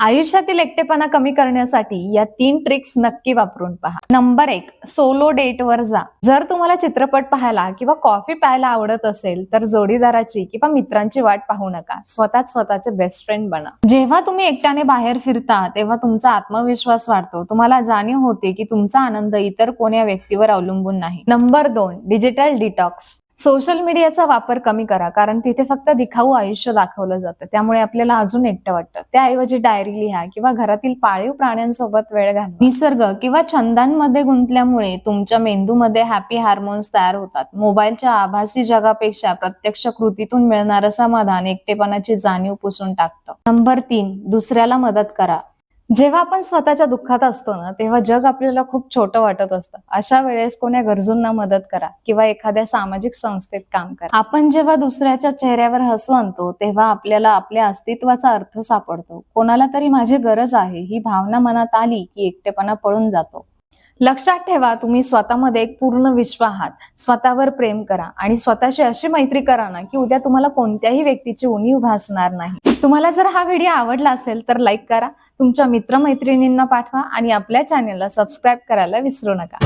आयुष्यातील एकटेपणा कमी करण्यासाठी या 3 ट्रिक्स नक्की वापरून पहा। नंबर 1, सोलो डेटवर जा। जर तुम्हाला चित्रपट पाहायला किंवा कॉफी प्यायला आवडत असेल तर जोडीदाराची किंवा मित्रांची वाट पाहू नका, स्वतःचे बेस्ट फ्रेंड बना। जेव्हा तुम्ही एकट्याने बाहेर फिरता तेव्हा तुमचा आत्मविश्वास वाढतो, तुम्हाला जाणीव होते की तुमचा आनंद इतर कोण्या व्यक्तीवर अवलंबून नाही। Number 2, digital detox. सोशल मीडियाचा वापर कमी करा, कारण तिथे फक्त दिखाऊ आयुष्य दाखवलं जातं, त्यामुळे आपल्याला अजून एकटं वाटतं। त्याऐवजी डायरी लिहा किंवा घरातील पाळीव प्राण्यांसोबत वेळ घालवा। निसर्ग किंवा छंदांमध्ये गुंतल्यामुळे तुमच्या मेंदूमध्ये हॅपी हार्मोन्स तयार होतात। मोबाईलच्या आभासी जगापेक्षा प्रत्यक्ष कृतीतून मिळणारं समाधान एकटेपणाची जाणीव पुसून टाकतं। नंबर 3, दुसऱ्याला मदत करा। जेव्हा आपण स्वतःच्या दुःखात असतो ना, तेव्हा जग आपल्याला खूप छोटं वाटत असतं। अशा वेळेस कोण्या गरजूंना मदत करा किंवा एखाद्या सामाजिक संस्थेत काम करा। आपण जेव्हा दुसऱ्याच्या चेहऱ्यावर हसू आणतो तेव्हा आपल्याला आपल्या अस्तित्वाचा अर्थ सापडतो। कोणाला तरी माझी गरज आहे ही भावना मनात आली की एकटेपणा पळून जातो। लक्षात ठेवा, तुम्ही स्वतःमध्ये एक पूर्ण विश्व आहात। स्वतःवर प्रेम करा आणि स्वतःशी अशी मैत्री करा ना की उद्या तुम्हाला कोणत्याही व्यक्तीची उणीव भासणार नाही। तुम्हाला जर हा व्हिडिओ आवडला असेल तर लाईक करा, तुमच्या मित्रमैत्रिणींना पाठवा आणि आपल्या चॅनेलला सबस्क्राईब करायला विसरू नका।